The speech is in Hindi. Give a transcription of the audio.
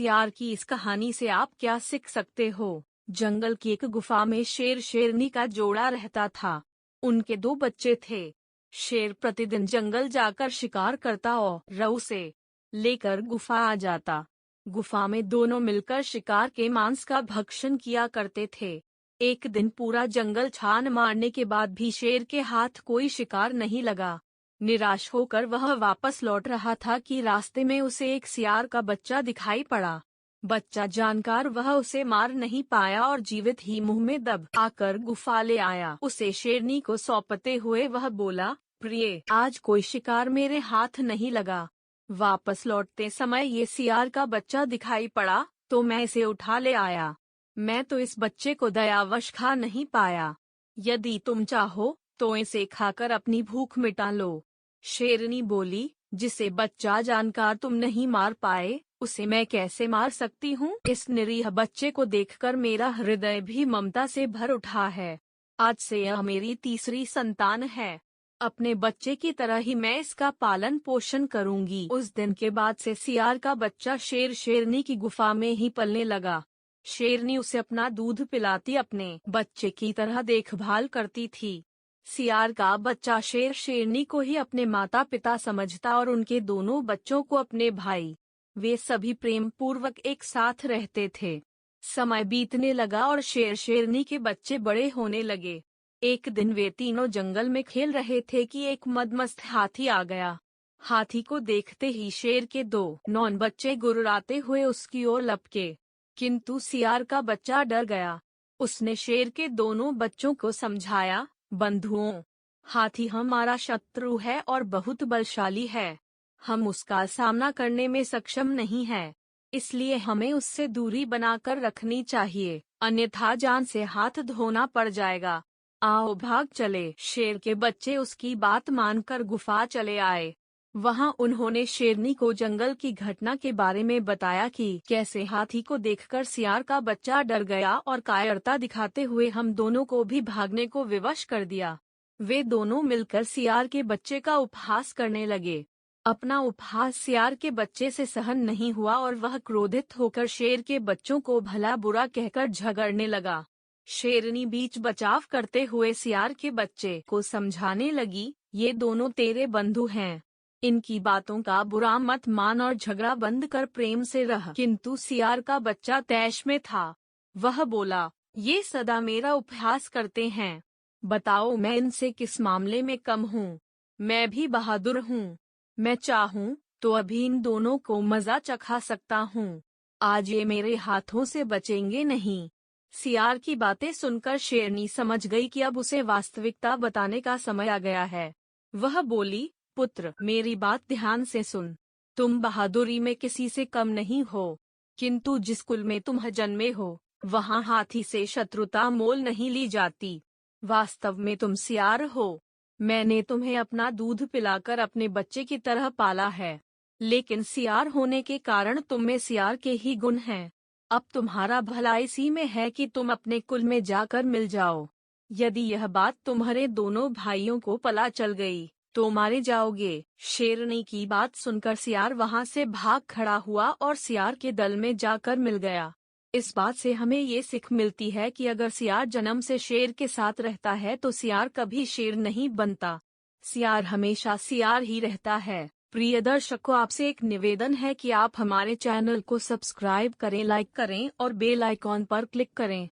सियार की इस कहानी से आप क्या सीख सकते हो? जंगल की एक गुफा में शेर शेरनी का जोड़ा रहता था। उनके दो बच्चे थे। शेर प्रतिदिन जंगल जाकर शिकार करता और उसे लेकर गुफा आ जाता। गुफा में दोनों मिलकर शिकार के मांस का भक्षण किया करते थे। एक दिन पूरा जंगल छान मारने के बाद भी शेर के हाथ कोई शिकार नहीं लगा। निराश होकर वह वापस लौट रहा था कि रास्ते में उसे एक सियार का बच्चा दिखाई पड़ा। बच्चा जानकर वह उसे मार नहीं पाया और जीवित ही मुंह में दब आकर गुफा ले आया। उसे शेरनी को सौंपते हुए वह बोला, प्रिय, आज कोई शिकार मेरे हाथ नहीं लगा। वापस लौटते समय ये सियार का बच्चा दिखाई पड़ा तो मैं इसे उठा ले आया। मैं तो इस बच्चे को दयावश खा नहीं पाया। यदि तुम चाहो तो इसे खाकर अपनी भूख मिटा लो। शेरनी बोली, जिसे बच्चा जानकर तुम नहीं मार पाए उसे मैं कैसे मार सकती हूँ? इस निरीह बच्चे को देखकर मेरा हृदय भी ममता से भर उठा है। आज से यह मेरी तीसरी संतान है। अपने बच्चे की तरह ही मैं इसका पालन पोषण करूंगी। उस दिन के बाद से सियार का बच्चा शेर शेरनी की गुफा में ही पलने लगा। शेरनी उसे अपना दूध पिलाती, अपने बच्चे की तरह देखभाल करती थी। सियार का बच्चा शेर शेरनी को ही अपने माता पिता समझता और उनके दोनों बच्चों को अपने भाई। वे सभी प्रेम पूर्वक एक साथ रहते थे। समय बीतने लगा और शेर शेरनी के बच्चे बड़े होने लगे। एक दिन वे तीनों जंगल में खेल रहे थे कि एक मदमस्त हाथी आ गया। हाथी को देखते ही शेर के दो नौन बच्चे गुर्राते हुए उसकी ओर लपके, किंतु सियार का बच्चा डर गया। उसने शेर के दोनों बच्चों को समझाया, बंधुओं, हाथी हमारा शत्रु है और बहुत बलशाली है। हम उसका सामना करने में सक्षम नहीं हैं, इसलिए हमें उससे दूरी बनाकर रखनी चाहिए, अन्यथा जान से हाथ धोना पड़ जाएगा। आओ भाग चले। शेर के बच्चे उसकी बात मानकर गुफा चले आए। वहां उन्होंने शेरनी को जंगल की घटना के बारे में बताया कि कैसे हाथी को देखकर सियार का बच्चा डर गया और कायरता दिखाते हुए हम दोनों को भी भागने को विवश कर दिया। वे दोनों मिलकर सियार के बच्चे का उपहास करने लगे। अपना उपहास सियार के बच्चे से सहन नहीं हुआ और वह क्रोधित होकर शेर के बच्चों को भला बुरा कहकर झगड़ने लगा। शेरनी बीच बचाव करते हुए सियार के बच्चे को समझाने लगी, ये दोनों तेरे बंधु हैं, इनकी बातों का बुरा मत मान और झगड़ा बंद कर प्रेम से रह। किंतु सियार का बच्चा तैश में था। वह बोला, ये सदा मेरा उपहास करते हैं, बताओ मैं इनसे किस मामले में कम हूँ? मैं भी बहादुर हूँ। मैं चाहूँ तो अभी इन दोनों को मजा चखा सकता हूँ। आज ये मेरे हाथों से बचेंगे नहीं। सियार की बातें सुनकर शेरनी समझ गई कि अब उसे वास्तविकता बताने का समय आ गया है। वह बोली, पुत्र, मेरी बात ध्यान से सुन। तुम बहादुरी में किसी से कम नहीं हो, किंतु जिस कुल में तुम जन्मे हो वहाँ हाथी से शत्रुता मोल नहीं ली जाती। वास्तव में तुम सियार हो। मैंने तुम्हें अपना दूध पिलाकर अपने बच्चे की तरह पाला है, लेकिन सियार होने के कारण तुम में सियार के ही गुण हैं। अब तुम्हारा भला इसी में है कि तुम अपने कुल में जाकर मिल जाओ। यदि यह बात तुम्हारे दोनों भाइयों को पता चल गई तो मारे जाओगे। शेरनी की बात सुनकर सियार वहां से भाग खड़ा हुआ और सियार के दल में जाकर मिल गया। इस बात से हमें ये सीख मिलती है कि अगर सियार जन्म से शेर के साथ रहता है तो सियार कभी शेर नहीं बनता। सियार हमेशा सियार ही रहता है। प्रिय दर्शकों, आपसे एक निवेदन है कि आप हमारे चैनल को सब्सक्राइब करें, लाइक करें और बेल आइकॉन पर क्लिक करें।